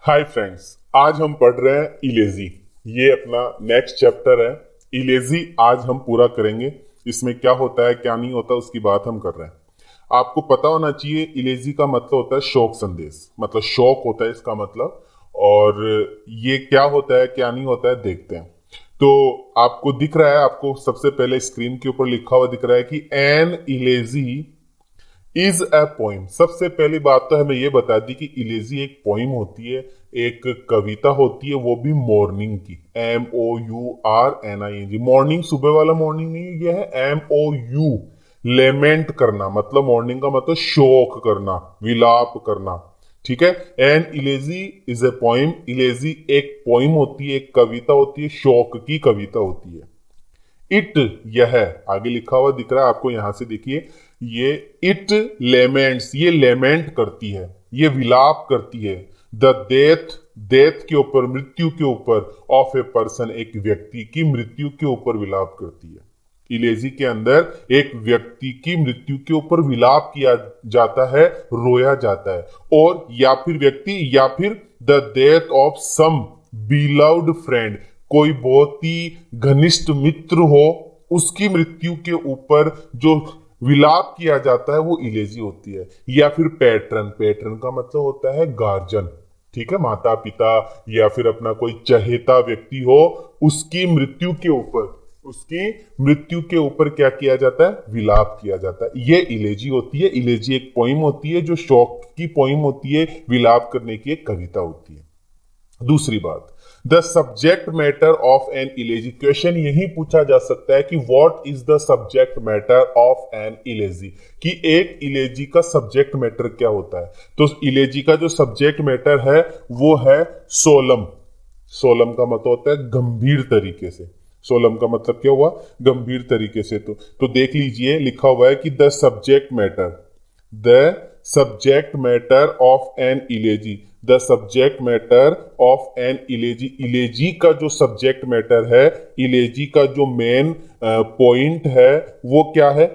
Hi friends, आज हम पढ़ रहे हैं इलेजी। ये अपना नेक्स्ट चैप्टर है। इलेजी आज हम पूरा करेंगे। इसमें क्या होता है क्या नहीं होता उसकी बात हम कर रहे हैं। आपको पता होना चाहिए इलेजी का मतलब होता है शोक संदेश, मतलब शोक होता है इसका मतलब। और ये क्या होता है क्या नहीं होता है देखते हैं। तो आपको दिख रहा है, आपको सबसे पहले स्क्रीन के ऊपर लिखा हुआ दिख रहा है कि an elegy is a poem. सबसे पहली बात तो हमें यह बता दी कि इलेजी एक पोइम होती है, एक कविता होती है, वो भी मॉर्निंग की। MOURNING, मॉर्निंग सुबह वाला मॉर्निंग नहीं, ये है MOU, लेमेंट करना। मतलब मॉर्निंग का मतलब शोक करना, विलाप करना। ठीक है। An elegy is a poem. Elegy एक पोइम होती है, एक कविता होती है, शोक की कविता होती है। इट, यह आगे लिखा हुआ दिख रहा है आपको, यहां से देखिए, ये इट लेमेंट्स, ये लेमेंट करती है, ये विलाप करती है। द डेथ, डेथ के ऊपर, मृत्यु के ऊपर, ऑफ ए पर्सन, एक व्यक्ति की मृत्यु के ऊपर विलाप करती है। इलेजी के अंदर एक व्यक्ति की मृत्यु के ऊपर विलाप किया जाता है, रोया जाता है। और या फिर व्यक्ति, या फिर the death of some beloved friend, कोई बहुत ही घनिष्ठ मित्र हो, उसकी मृत्यु के ऊपर जो विलाप किया जाता है वो इलेजी होती है। या फिर पैट्रन, पैट्रन का मतलब होता है गार्जियन। ठीक है, माता पिता या फिर अपना कोई चहेता व्यक्ति हो, उसकी मृत्यु के ऊपर, उसकी मृत्यु के ऊपर क्या किया जाता है, विलाप किया जाता है। ये इलेजी होती है। इलेजी एक पोइम होती है जो शोक की पोइम होती है, विलाप करने की एक कविता होती है। दूसरी बात, the subject matter of an elegy. Question यही पूछा जा सकता है कि what is the subject matter of an elegy, कि एक इलेजी का सब्जेक्ट मैटर क्या होता है। तो इलेजी का जो सब्जेक्ट मैटर है वो है सोलम। सोलम का मतलब होता है गंभीर तरीके से। सोलम का मतलब क्या हुआ, गंभीर तरीके से। तो देख लीजिए, लिखा हुआ है कि the subject matter, the subject matter of an elegy, the subject matter of an elegy. Elegy का जो सब्जेक्ट मैटर है, इलेजी का जो मेन पॉइंट है वो क्या है,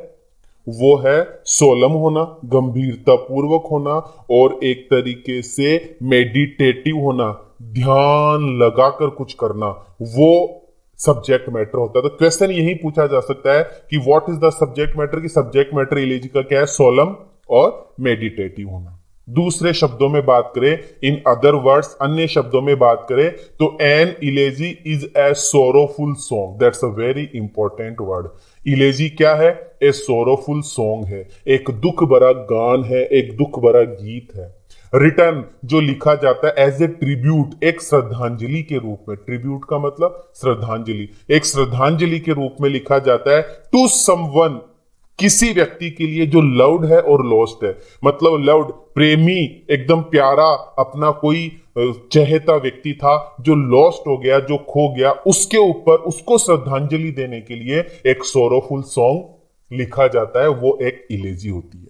वो है सोलम होना, गंभीरता पूर्वक होना, और एक तरीके से मेडिटेटिव होना, ध्यान लगाकर कुछ करना, वो सब्जेक्ट मैटर होता है। तो क्वेश्चन यही पूछा जा सकता है कि what is the subject matter, की सब्जेक्ट मैटर इलेजी का क्या है, सोलम और मेडिटेटिव होना। दूसरे शब्दों में बात करें, इन अदर वर्ड्स, अन्य शब्दों में बात करें, तो an elegy is a sorrowful song. That's a very important word. Elegy क्या है, ए सोरोफुल सॉन्ग है, एक दुख भरा गान है, एक दुख भरा गीत है। रिटर्न, जो लिखा जाता है एज ए ट्रिब्यूट, एक श्रद्धांजलि के रूप में। ट्रिब्यूट का मतलब श्रद्धांजलि, एक श्रद्धांजलि के रूप में लिखा जाता है टू समवन, किसी व्यक्ति के लिए जो लव्ड है और लॉस्ट है। मतलब लव्ड, प्रेमी, एकदम प्यारा, अपना कोई चहेता व्यक्ति था जो लॉस्ट हो गया, जो खो गया, उसके ऊपर उसको श्रद्धांजलि देने के लिए एक सोरोफुल सॉन्ग लिखा जाता है, वो एक इलेजी होती है।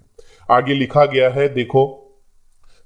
आगे लिखा गया है, देखो,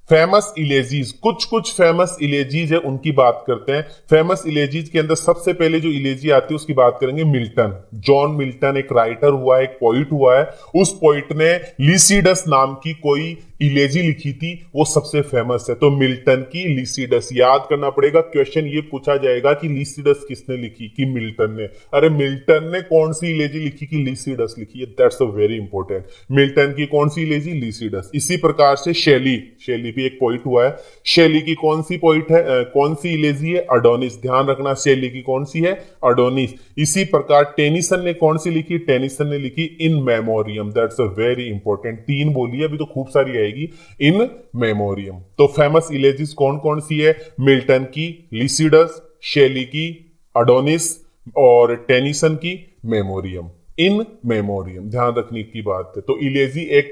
फेमस इलेजीज, कुछ कुछ फेमस इलेजीज है, उनकी बात करते हैं। फेमस इलेजीज के अंदर सबसे पहले जो इलेजी आती है उसकी बात करेंगे, मिल्टन। जॉन मिल्टन एक राइटर हुआ है, एक पोइट हुआ है। उस पोइट ने लिसिडस नाम की कोई इलेजी लिखी थी, वो सबसे फेमस है। तो मिल्टन की लिसिडस याद करना पड़ेगा। क्वेश्चन ये पूछा जाएगा कि लिसिडस किसने लिखी, कि मिल्टन ने। अरे मिल्टन ने कौन सी इलेजी लिखी, कि लिसिडस लिखी है। That's a very important. Milton की कौन सी इलेजी, लिसिडस। इसी प्रकार से शेली, शेली भी एक पोइट हुआ है। शेली की कौन सी पोइट है, कौन सी इलेजी है, अडोनिस। ध्यान रखना, शेली की कौन सी है, अडोनिस। इसी प्रकार टेनिसन ने कौन सी लिखी, टेनिसन ने लिखी In Memoriam. That's a very important. तीन बोली, अभी तो खूब सारी आएगी, इन मेमोरियम। तो फेमस इलेजीज कौन कौन सी है, मिल्टन की, लिसिडस, शेली की, अडोनिस, और टेनिसन की मेमोरियम, इन मेमोरियम। ध्यान रखने की बात है। तो इलेजी एक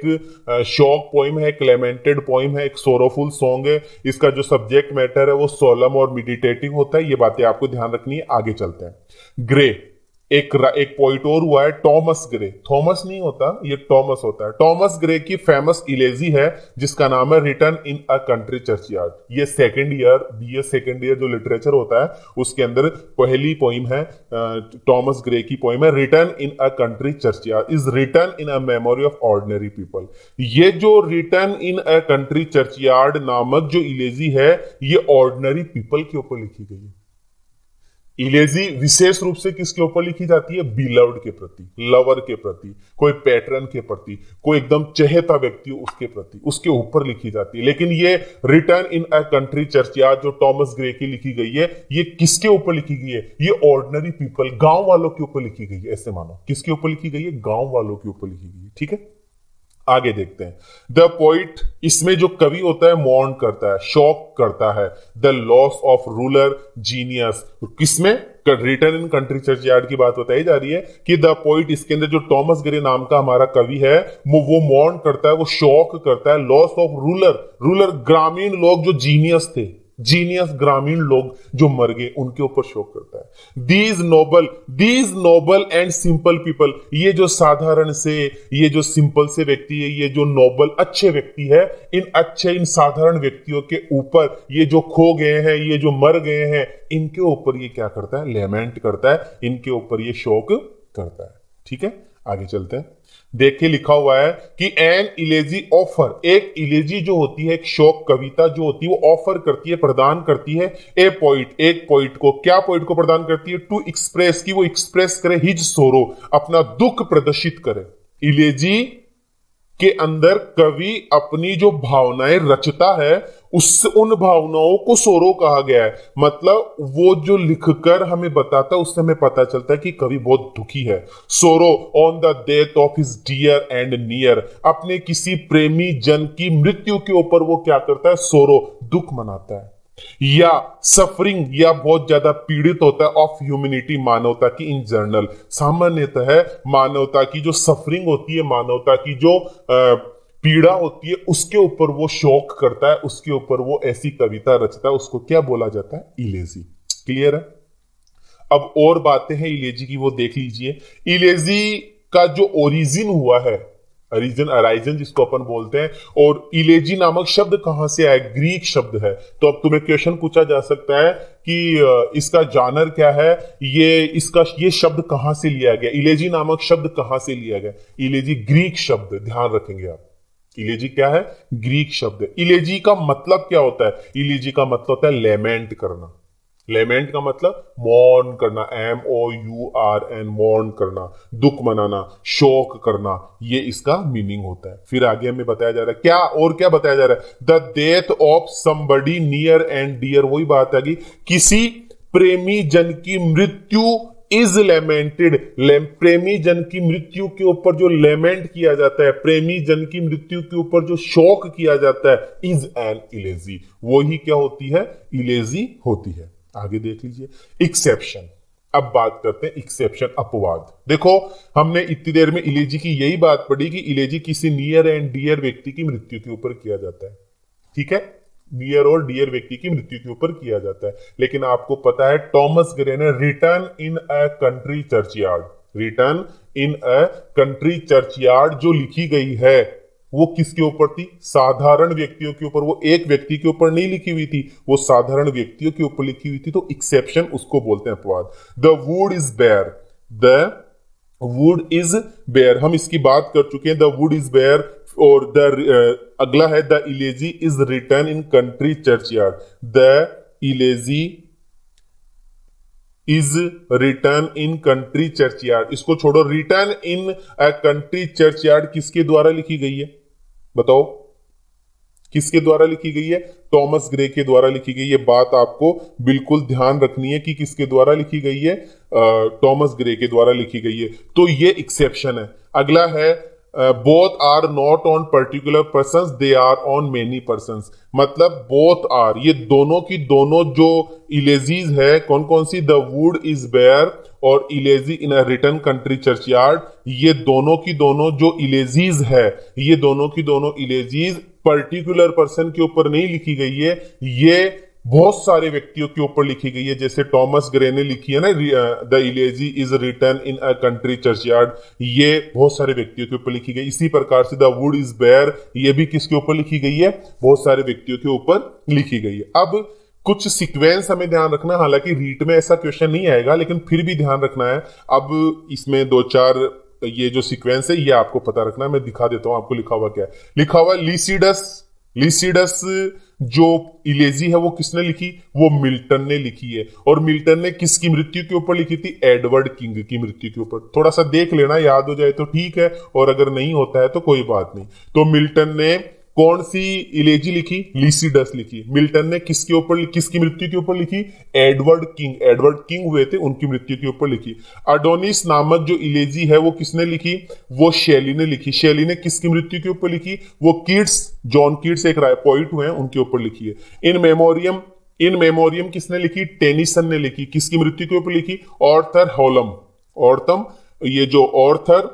शॉक पोइम है, एक लेमेंटेड पोइम है, एक सोरोफुल सॉन्ग है। इसका जो सब्जेक्ट मैटर है वो सोलम और मेडिटेटिव होता है। ये बातें आपको ध्यान रखनी है। आगे चलते हैं। ग्रे, एक पोइट और हुआ है टॉमस ग्रे, थॉमस नहीं होता, ये टॉमस होता है। टॉमस ग्रे की फेमस इलेजी है जिसका नाम है return in a country churchyard. ये second year BA second year जो लिटरेचर होता है उसके अंदर पहली पोइम है, टॉमस ग्रे की पोइम है return in a country churchyard is return in a memory of ordinary people. ये जो return in a country churchyard नामक जो इलेजी है ये ऑर्डिनरी पीपल के ऊपर लिखी गई है। इलेजी विशेष रूप से किसके ऊपर लिखी जाती है? बिलव्ड के प्रति, लवर के प्रति, कोई पैटर्न के प्रति, कोई एकदम चहेता व्यक्ति उसके प्रति, उसके ऊपर लिखी जाती है। लेकिन ये return in a country churchyard जो टॉमस ग्रे की लिखी गई है ये किसके ऊपर लिखी गई है? ये ऑर्डिनरी पीपल, गांव वालों के ऊपर लिखी गई है। ऐसे मानो किसके ऊपर लिखी गई है? गांव वालों के ऊपर लिखी गई है। ठीक है, आगे देखते हैं। द पोइट, इसमें जो कवि होता है मॉर्न करता है, शॉक करता है the loss of ruler genius. किसमें? रिटर्न इन कंट्री चर्चयार्ड की बात बताई जा रही है कि द पोइट, इसके अंदर जो टॉमस ग्रे नाम का हमारा कवि है वो मॉर्न करता है, वो शॉक करता है लॉस ऑफ रूलर ग्रामीण लोग जो जीनियस थे, जीनियस ग्रामीण लोग जो मर गए उनके ऊपर शोक करता है। These noble and simple people, ये जो साधारण से, ये जो सिंपल से व्यक्ति है, ये जो नोबल अच्छे व्यक्ति है, इन साधारण व्यक्तियों के ऊपर ये जो खो गए हैं, ये जो मर गए हैं, इनके ऊपर ये क्या करता है? लेमेंट करता है, इनके ऊपर ये शोक करता है। ठीक है, आगे चलते हैं। देखिए लिखा हुआ है कि एन इलेजी ऑफर, एक इलेजी जो होती है, एक शोक कविता जो होती है वो ऑफर करती है, प्रदान करती है एक पोइट को। क्या पोइट को प्रदान करती है? टू एक्सप्रेस, की वो एक्सप्रेस करे हिज सोरो, अपना दुख प्रदर्शित करे। इलेजी के अंदर कवि अपनी जो भावनाएं रचता है उन भावनाओं को सोरो कहा गया है। मतलब वो जो लिखकर हमें बताता है उससे हमें पता चलता है कि कवि बहुत दुखी है। Sorrow on the death of his dear and near, अपने किसी प्रेमी जन की मृत्यु के ऊपर वो क्या करता है? सोरो, दुख मनाता है। या सफरिंग, या बहुत ज्यादा पीड़ित होता है ऑफ ह्यूमैनिटी, मानवता की इन जनरल, सामान्यतः है मानवता की जो सफरिंग होती है, मानवता की जो पीड़ा होती है उसके ऊपर वो शोक करता है, उसके ऊपर वो ऐसी कविता रचता है, उसको क्या बोला जाता है? इलेजी। क्लियर है? अब और बातें हैं इलेजी की, वो देख लीजिए। इलेजी का जो ओरिजिन हुआ है, अराइजन जिसको अपन बोलते हैं, और इलेजी नामक शब्द कहां से आया? ग्रीक शब्द है। तो अब तुम्हें क्वेश्चन पूछा जा सकता है कि इसका जानर क्या है, ये शब्द कहां से लिया गया? इलेजी नामक शब्द कहां से लिया गया? इलेजी ग्रीक शब्द, ध्यान रखेंगे आप। इलेजी क्या है? ग्रीक शब्द। इलेजी का मतलब क्या होता है? इलेजी का मतलब होता है लेमेंट करना। लेमेंट का मतलब मौन करना, MOURN, मौन करना, दुख मनाना, शोक करना, ये इसका मीनिंग होता है। फिर आगे हमें बताया जा रहा है क्या, और क्या बताया जा रहा है? The death of somebody near and dear, वही बात आ गई, किसी प्रेमी जन की मृत्यु इज लेमेंटेड। प्रेमी जन की मृत्यु के ऊपर जो लेमेंट किया जाता है, प्रेमी जन की मृत्यु के ऊपर जो शोक किया जाता है, इज एन इलेजी, वही क्या होती है? इलेजी होती है। आगे देख लीजिए एक्सेप्शन। अब बात करते हैं एक्सेप्शन, अपवाद। देखो हमने इतनी देर में इलेजी की यही बात पढ़ी कि इलेजी किसी नियर एंड डियर व्यक्ति की मृत्यु के ऊपर किया जाता है। ठीक है, नियर और डियर व्यक्ति की मृत्यु के ऊपर किया जाता है। लेकिन आपको पता है टॉमस ग्रे ने return in a country churchyard, return in a country churchyard जो लिखी गई है वो किसके ऊपर थी? साधारण व्यक्तियों के ऊपर। वो एक व्यक्ति के ऊपर नहीं लिखी हुई थी, वो साधारण व्यक्तियों के ऊपर लिखी हुई थी। तो एक्सेप्शन उसको बोलते हैं अपवाद। The wood is bare, the wood is bare, हम इसकी बात कर चुके हैं। The wood is bare. और अगला है the elegy is return in country churchyard, the elegy is return in country churchyard. इसको छोड़ो, written in a country churchyard किसके द्वारा लिखी गई है? बताओ किसके द्वारा लिखी गई है? टॉमस ग्रे के द्वारा लिखी गई। ये बात आपको बिल्कुल ध्यान रखनी है कि किसके द्वारा लिखी गई है? टॉमस ग्रे के द्वारा लिखी गई है। तो ये एक्सेप्शन है। अगला है both are not on particular persons, they are on many persons. मतलब बोथ आर, ये दोनों की दोनों जो इलेजीज है, कौन कौन सी? द वुड इज बेयर और elegy in a written country churchyard, ये दोनों की दोनों जो इलेजीज है, ये दोनों की दोनों इलेजीज पर्टिकुलर पर्सन के ऊपर नहीं लिखी गई है, ये बहुत सारे व्यक्तियों के ऊपर लिखी गई है, जैसे टॉमस ग्रे ने लिखी है ना, the elegy is written in a country churchyard, ये बहुत सारे व्यक्तियों के ऊपर लिखी गई। इसी प्रकार से द वुड इज बेयर, ये भी किसके ऊपर लिखी गई है, बहुत सारे व्यक्तियों के ऊपर लिखी गई है। अब कुछ सीक्वेंस हमें ध्यान रखना, हालांकि रीट में ऐसा क्वेश्चन नहीं आएगा लेकिन फिर भी ध्यान रखना है। अब इसमें दो चार ये जो सीक्वेंस है ये आपको पता रखना है। मैं दिखा देता हूं आपको लिखा हुआ क्या है। लिखा हुआ लिसिडस, लिसिडस जो इलेजी है वो किसने लिखी, वो मिल्टन ने लिखी है। और मिल्टन ने किसकी मृत्यु के ऊपर लिखी थी, एडवर्ड किंग की मृत्यु के ऊपर। थोड़ा सा देख लेना, याद हो जाए तो ठीक है, और अगर नहीं होता है तो कोई बात नहीं। तो मिल्टन ने कौन सी इलेजी लिखी, लिसिडस लिखी। मिल्टन ने किसके ऊपर, किसकी मृत्यु के ऊपर लिखी, एडवर्ड किंग, एडवर्ड किंग हुए थे उनकी मृत्यु के ऊपर लिखी। अडोनिस नामक जो इलेजी है वो किसने लिखी, वो शेली ने लिखी। शेली ने किसकी मृत्यु के ऊपर लिखी, वो कीट्स, जॉन कीट्स एक पोइट हुए हैं उनके ऊपर लिखी है। इन मेमोरियम, इन मेमोरियम किसने लिखी, टेनिसन ने लिखी। किसकी मृत्यु के ऊपर लिखी, ऑर्थर होलम, ऑर्थम, ये जो ऑर्थर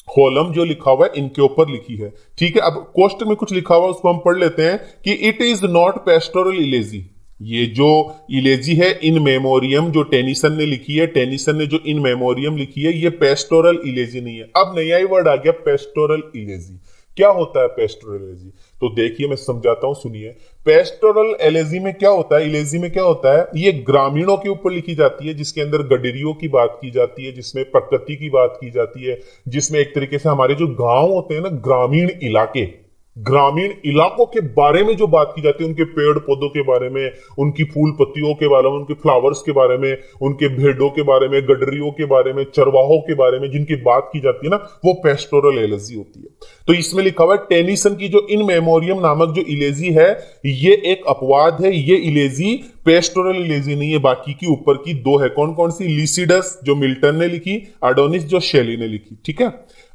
होलम जो लिखा हुआ है इनके ऊपर लिखी है। ठीक है, अब क्वेश्चन में कुछ लिखा हुआ उसको हम पढ़ लेते हैं कि इट इज नॉट पेस्टोरल इलेजी। ये जो इलेजी है इन मेमोरियम जो टेनिसन ने लिखी है, टेनिसन ने जो इन मेमोरियम लिखी है, ये पेस्टोरल इलेजी नहीं है। अब नया ही वर्ड आ गया, पेस्टोरल इलेजी। क्या होता है पेस्टोरल एलेजी, तो देखिए मैं समझाता हूं, सुनिए। पेस्टोरल एलेजी में क्या होता है, इलेजी में क्या होता है, ये ग्रामीणों के ऊपर लिखी जाती है, जिसके अंदर गडरियों की बात की जाती है, जिसमें प्रकृति की बात की जाती है, जिसमें एक तरीके से हमारे जो गांव होते हैं ना, ग्रामीण इलाके, ग्रामीण इलाकों के बारे में जो बात की जाती है, उनके पेड़ पौधों के बारे में, उनकी फूल पत्तियों के बारे में, उनके फ्लावर्स के बारे में, उनके भेड़ों के बारे में, गडरियों के बारे में, चरवाहों के बारे में जिनकी बात की जाती है ना, वो पेस्टोरल एलेजी होती है। तो इसमें लिखा हुआ है टेनिसन की जो इन मेमोरियम नामक जो इलेजी है, ये एक अपवाद है, ये इलेजी पेस्टोरल इलेजी नहीं है, बाकी की ऊपर की दो है। कौन कौन सी, लिसिडस जो मिल्टन ने लिखी, अडोनिस जो शेली ने लिखी। ठीक है,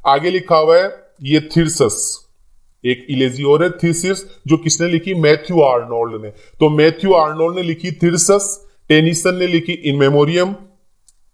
आगे लिखा हुआ है ये थिरसस, एक इलेजी और है थीसिस, जो किसने लिखी, मैथ्यू आर्नोल्ड ने। तो मैथ्यू आर्नोल्ड ने लिखी थिरसस, टेनिसन ने लिखी इन मेमोरियम,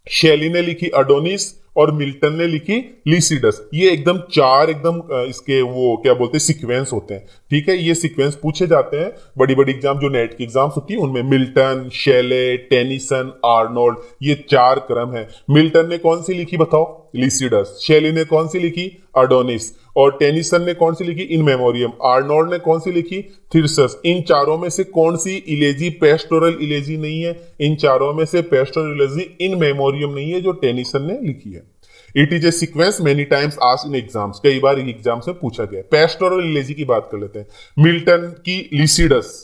शेली ने लिखी अडोनिस, और मिल्टन ने लिखी लिसिडस। ये एकदम चार एकदम इसके वो क्या बोलते हैं सीक्वेंस होते हैं। ठीक है, ये सीक्वेंस पूछे जाते हैं बड़ी बड़ी एग्जाम जो नेट की एग्जाम्स होती है उनमें। मिल्टन, शेले, टेनिसन, आर्नोल्ड, ये चार क्रम है। मिल्टन ने कौन सी लिखी बताओ, लिसिडस। शेली ने कौन सी लिखी, अडोनिस। और टेनिसन ने कौन सी लिखी, इन मेमोरियम। आर्नोल्ड ने कौन सी लिखी, थिरसस। इन चारों में से कौन सी इलेजी पेस्टोरल इलेजी नहीं है, इन चारों में से पेस्टोरल इलेजी इन मेमोरियम नहीं है जो टेनिसन ने लिखी है। It is a sequence many times asked in exams, कई बार एग्जाम से पूछा गया। पेस्टोरल इलेजी की बात कर लेते हैं। मिल्टन की लिसिडस,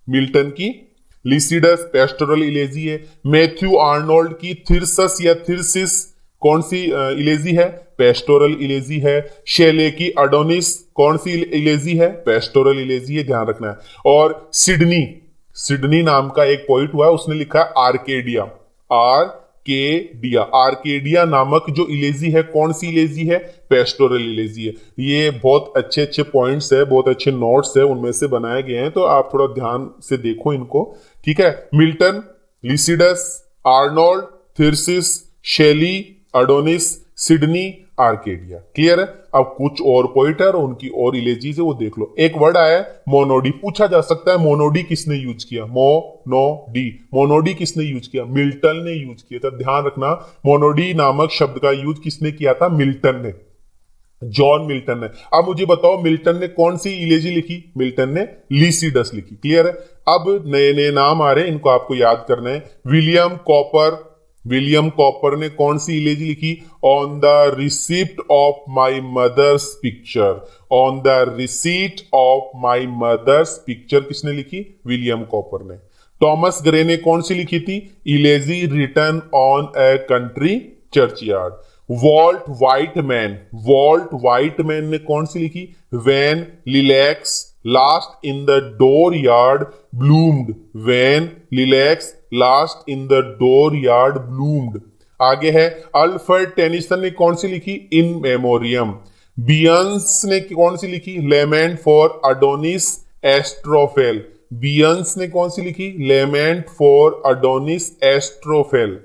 मिल्टन की लिसिडस पेस्टोरल इलेजी है। मैथ्यू आर्नोल्ड की थिरसस या थिरसिस कौन सी इलेजी है, पेस्टोरल इलेजी है। शेले की अडोनिस कौन सी इलेजी है, पेस्टोरल इलेजी है, ध्यान रखना है। और सिडनी, सिडनी नाम का एक पोइट हुआ है, उसने लिखा है आर्केडिया, आर्केडिया, आर्केडिया नामक जो इलेजी है कौन सी इलेजी है, पेस्टोरल इलेजी है। ये बहुत अच्छे अच्छे पॉइंट्स है, बहुत अच्छे नोट्स है उनमें से बनाए गए हैं, तो आप थोड़ा ध्यान से देखो इनको। ठीक है, मिल्टन, लिसिडस, आर्नोल्ड, थिरसिस, शेली, अडोनिस, सिडनी, आर्केडिया। क्लियर है। अब कुछ और पोइट है और उनकी और इलेजीज है वो देख लो। एक वर्ड आया है मोनोडी, पूछा जा सकता है मोनोडी किसने यूज किया, मोनोडी, मोनोडी किसने यूज किया, मिल्टन ने यूज किया था। ध्यान रखना, मोनोडी नामक शब्द का यूज किसने किया था, मिल्टन ने, जॉन मिल्टन ने। अब मुझे बताओ मिल्टन ने कौन सी इलेजी लिखी, मिल्टन ने लिसिडस लिखी। क्लियर है। अब नए नए नाम आ रहे हैं, इनको आपको याद करना है। विलियम कॉपर, विलियम कॉपर ने कौन सी इलेजी लिखी, on the receipt of my mother's picture, on the receipt of my mother's picture किसने लिखी, विलियम कॉपर ने। टॉमस ग्रे ने कौन सी लिखी थी, elegy written on a country churchyard. Walt Whitman, Walt Whitman ने कौन सी लिखी, when lilacs last in the door yard bloomed, when lilacs last in the door yard bloomed. आगे है अल्फ्रेड टेनिसन ने कौन सी लिखी, इन मेमोरियम। बियंस ने कौन सी लिखी, लेमेंट फॉर अडोनिस एस्ट्रोफेल, बियंस ने कौन सी लिखी, लेमेंट फॉर अडोनिस एस्ट्रोफेल।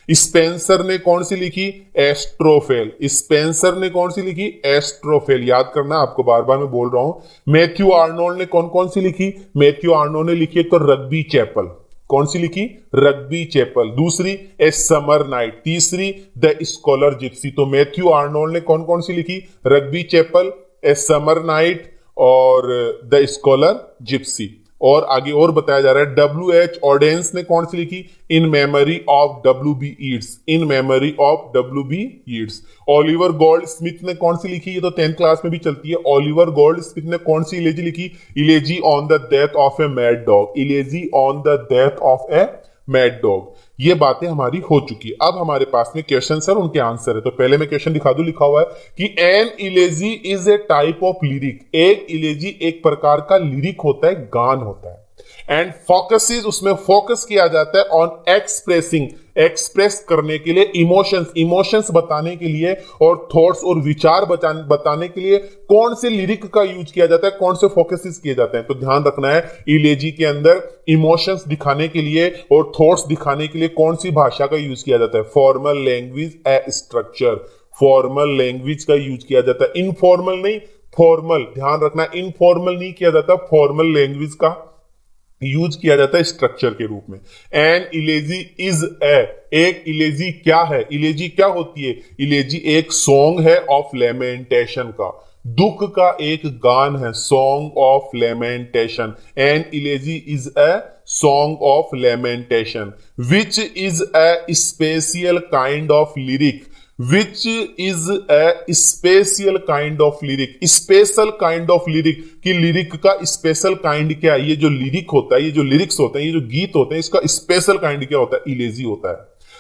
स्पेंसर ने कौन सी लिखी? एस्ट्रोफेल। स्पेंसर ने कौन सी लिखी? एस्ट्रोफेल। याद करना, आपको बार बार मैं बोल रहा हूं। मैथ्यू आर्नोल्ड ने कौन कौन सी लिखी? मैथ्यू आर्नोल्ड ने लिखी एक तो रग्बी चैपल। कौन सी लिखी? Rugby Chapel. दूसरी ए समर नाइट। तीसरी द स्कॉलर जिप्सी। तो मैथ्यू आर्नोल्ड ने कौन कौन सी लिखी? Rugby Chapel, a summer night और द स्कॉलर जिप्सी। और आगे और बताया जा रहा है W.H. ऑडेंस ने कौन सी लिखी? In memory of W.B. Yeats. In memory of W.B. Yeats. Oliver gold Smith ने कौन सी लिखी? ये तो 10th क्लास में भी चलती है। ओलिवर गोल्ड स्मिथ ने कौन सी इलेजी लिखी? इलेजी on the death of a mad dog. इलेजी on the death of a mad dog. ये बातें हमारी हो चुकी है। अब हमारे पास में क्वेश्चन सर, उनके आंसर है। तो पहले मैं क्वेश्चन दिखा दूं, लिखा हुआ है कि an elegy is a type of lyric. एक इलेजी एक प्रकार का लिरिक होता है, गान होता है। एंड फोकसेस, उसमें फोकस किया जाता है ऑन एक्सप्रेसिंग, एक्सप्रेस करने के लिए इमोशंस, इमोशंस बताने के लिए और थॉट्स और विचार बताने के लिए कौन से लिरिक का यूज किया जाता है, कौन से फोकसेस किए जाते हैं। तो ध्यान रखना है, इलेजी के अंदर इमोशंस दिखाने के लिए और थॉट्स दिखाने के लिए कौन सी भाषा का यूज किया जाता है? फॉर्मल लैंग्वेज ए स्ट्रक्चर। फॉर्मल लैंग्वेज का यूज किया जाता है, इनफॉर्मल नहीं, फॉर्मल। ध्यान रखना, इनफॉर्मल नहीं किया जाता, फॉर्मल लैंग्वेज का यूज किया जाता है स्ट्रक्चर के रूप में। एन इलेजी इज ए, एक इलेजी क्या है? इलेजी क्या होती है? इलेजी एक सॉन्ग है ऑफ लेमेंटेशन का, दुख का एक गान है, song of lamentation. An elegy is a song of lamentation which is a special kind of lyric. Which is a special kind of lyric. Special kind of lyric कि lyric का special kind क्या है? ये जो lyric होता है, ये जो लिरिक्स होते हैं, ये जो गीत होते हैं, इसका स्पेशल काइंड क्या होता है? इलेजी होता है।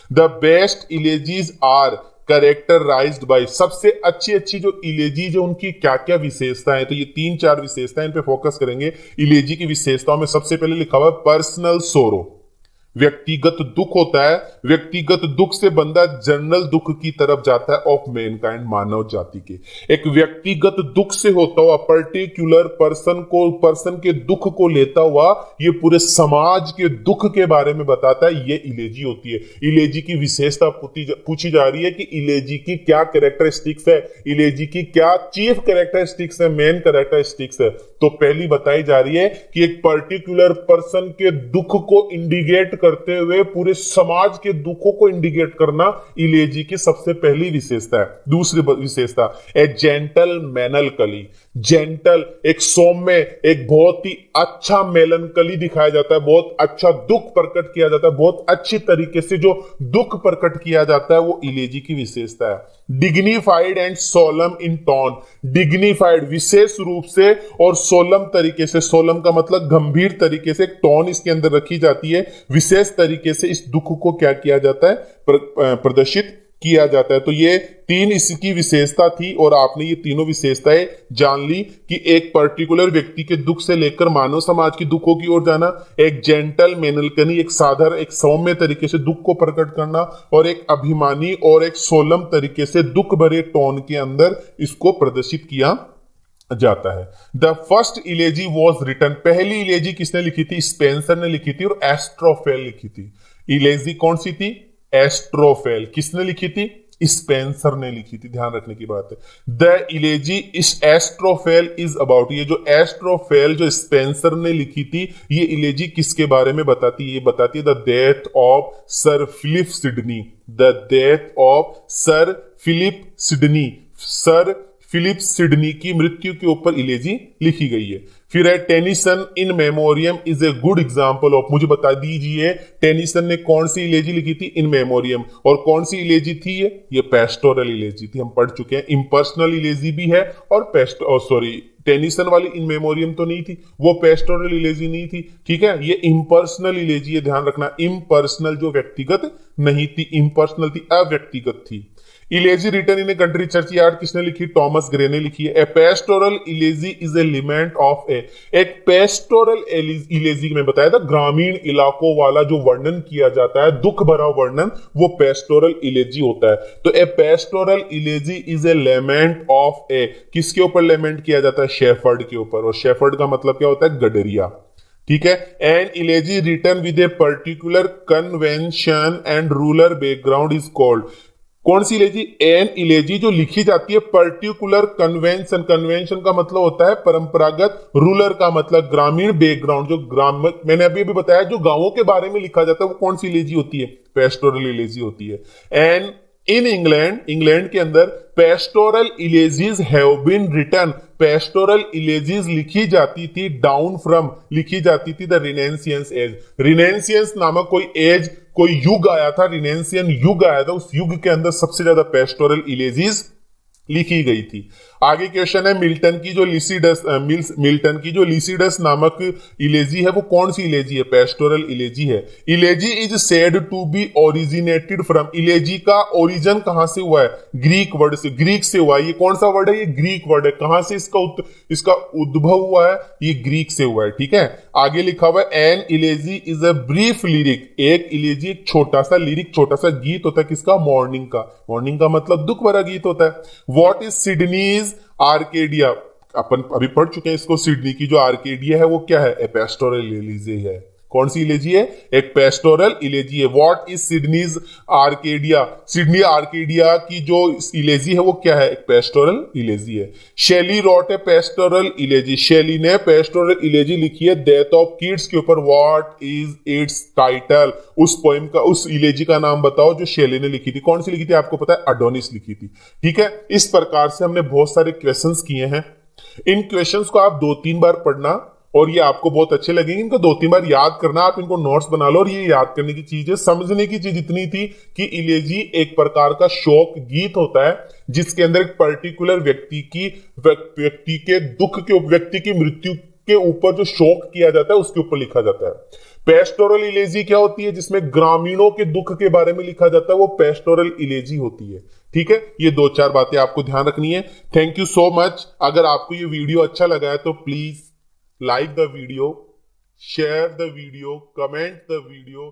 The best elegies are characterised by, सबसे अच्छी अच्छी जो इलेजी, जो उनकी क्या क्या विशेषता है, तो ये 3-4 विशेषताएं, इन पे फोकस करेंगे। इलेजी की विशेषताओं में सबसे पहले लिखा हुआ है पर्सनल सोरो, व्यक्तिगत दुख होता है। व्यक्तिगत दुख से बंदा जनरल दुख की तरफ जाता है ऑफ मैनकाइंड, मानव जाति के। एक व्यक्तिगत दुख से होता हुआ, पर्टिकुलर पर्सन के दुख को लेता हुआ ये पूरे समाज के दुख के बारे में बताता है, ये इलेजी होती है। इलेजी की विशेषता पूछी जा रही है कि इलेजी की क्या कैरेक्टरिस्टिक्स है, इलेजी की क्या चीफ कैरेक्टरिस्टिक्स है, मेन कैरेक्टरिस्टिक्स है। तो पहली बताई जा रही है कि एक पर्टिकुलर पर्सन के दुख को इंडिकेट करते हुए पूरे समाज के दुखों को इंडिकेट करना इलेजी की सबसे पहली विशेषता है। दूसरी विशेषता, ए जेंटल मेलनकली। जेंटल एक सौम्य, एक बहुत ही अच्छा मेलनकली दिखाया जाता है, बहुत अच्छा दुख प्रकट किया जाता है, बहुत अच्छी तरीके से जो दुख प्रकट किया जाता है वो इलेजी की विशेषता है। Dignified and solemn in tone. Dignified विशेष रूप से और सोलम तरीके से, सोलम का मतलब गंभीर तरीके से, एक टोन इसके अंदर रखी जाती है, विशेष तरीके से इस दुख को क्या किया जाता है? प्रदर्शित किया जाता है। तो ये 3 इसकी विशेषता थी और आपने ये तीनों विशेषताएं जान ली कि एक पर्टिकुलर व्यक्ति के दुख से लेकर मानव समाज की दुखों की ओर जाना, एक जेंटल मेलनकली, एक साधारण, एक सौम्य तरीके से दुख को प्रकट करना, और एक अभिमानी और एक सोलम तरीके से दुख भरे टोन के अंदर इसको प्रदर्शित किया जाता है। The first elegy was written, पहली इलेजी किसने लिखी थी? स्पेंसर ने लिखी थी और एस्ट्रोफेल लिखी थी। इलेजी कौन सी थी? एस्ट्रोफेल। किसने लिखी थी? स्पेंसर ने लिखी थी। ध्यान रखने की बात है। द इलेजी इस एस्ट्रोफेल इज अबाउट, ये जो एस्ट्रोफेल जो स्पेंसर ने लिखी थी, ये इलेजी किसके बारे में बताती है? ये बताती है the death of sir Philip Sidney. The death of sir Philip Sidney. Sir Philip Sidney की मृत्यु के ऊपर इलेजी लिखी गई है। फिर है Tennyson in memoriam is a good example of, मुझे बता दीजिए टेनिसन ने कौन सी इलेजी लिखी थी? इन मेमोरियम। और कौन सी इलेजी थी ये पेस्टोरल इलेजी थी, हम पढ़ चुके हैं। इम्पर्सनल इलेजी भी है और टेनिसन वाली इन मेमोरियम तो नहीं थी, वो पेस्टोरल इलेजी नहीं थी, ठीक है। ये इम्पर्सनल इलेजी है, ध्यान रखना। इम्पर्सनल जो व्यक्तिगत नहीं थी, इम्पर्सनल थी, अव्यक्तिगत थी। Elegy written in a country church yard किसने लिखी? टॉमस ग्रे ने लिखी है। A pastoral elegy is a lament of a, एक पेस्टोरल इलेजी में बताया था ग्रामीण इलाकों वाला जो वर्णन किया जाता है, दुख भरा वर्णन, वो पेस्टोरल इलेजी होता है। तो a pastoral elegy is a lament of a, किसके ऊपर लेमेंट किया जाता है? शेफर्ड के ऊपर। और शेफर्ड का मतलब क्या होता है? गडरिया। ठीक है। An elegy written with a particular convention and rural background is called. कौन सी इलेजी? एन इलेजी जो लिखी जाती है पर्टिकुलर कन्वेंशन, कन्वेंशन का मतलब होता है परंपरागत, रूलर का मतलब ग्रामीण, बैकग्राउंड जो ग्राम, मैंने अभी अभी बताया जो गांवों के बारे में लिखा जाता है वो कौन सी इलेजी होती है? पेस्टोरल इलेजी होती है। एंड इन इंग्लैंड, इंग्लैंड के अंदर pastoral elegies have been written, pastoral elegies लिखी जाती थी डाउन फ्रॉम, लिखी जाती थी द रिनेंसियंस एज। रिनेंसियंस नामक कोई एज, कोई युग आया था, रिनेंसियन युग आया था, उस युग के अंदर सबसे ज्यादा पेस्टोरल इलेजीज लिखी गई थी। आगे क्वेश्चन है मिल्टन की जो लिसिडस, मिल्टन की जो लिसिडस नामक इलेजी है वो कौन सी इलेजी है? पेस्टोरल इलेजी है। Elegy is said to be originated from, elegy का ओरिजिन कहां से हुआ है? ग्रीक वर्ड से, ग्रीक से हुआ है। ये कौन सा वर्ड है? ये ग्रीक वर्ड है। कहां से इसका उद्भव हुआ है? ये ग्रीक से हुआ है। ठीक है। आगे लिखा हुआ है an elegy is a brief lyric, एक इलेजी एक छोटा सा लिरिक, छोटा सा गीत होता है किसका? मॉर्निंग का। मॉर्निंग का मतलब दुख भरा गीत होता है। What is Sidney's Arcadia? अपन अभी पढ़ चुके हैं इसको। सिडनी की जो आर्केडिया है वो क्या है? ए पेस्टोरल इलेजी है। कौन सी इलेजी है? एक पेस्टोरल इलेजी है। What is Sidney's Arcadia? Sidney Arcadia की जो इलेजी है वो क्या है? एक पेस्टोरल इलेजी है। शेली रॉट ए पेस्टोरल इलेजी, शेली ने पेस्टोरल इलेजी लिखी है डेथ ऑफ किड्स के ऊपर। What is it's title? उस पोएम का, उस इलेजी का नाम बताओ जो शेली ने लिखी थी। कौन सी लिखी थी? आपको पता है, अडोनिस लिखी थी। ठीक है। इस प्रकार से हमने बहुत सारे क्वेश्चंस किए हैं। इन क्वेश्चंस को आप 2-3 बार पढ़ना और ये आपको बहुत अच्छे लगेंगे। इनको 2-3 बार याद करना, आप इनको नोट्स बना लो। और ये याद करने की चीज है, समझने की चीज इतनी थी कि इलेजी एक प्रकार का शोक गीत होता है जिसके अंदर एक पर्टिकुलर व्यक्ति के दुख के, व्यक्ति की मृत्यु के ऊपर जो शोक किया जाता है उसके ऊपर लिखा जाता है। पेस्टोरल इलेजी क्या होती है? जिसमें ग्रामीणों के दुख के बारे में लिखा जाता है, वो पेस्टोरल इलेजी होती है। ठीक है। ये 2-4 बातें आपको ध्यान रखनी है। Thank you so much. अगर आपको ये वीडियो अच्छा लगा है तो please like the video, share the video, comment the video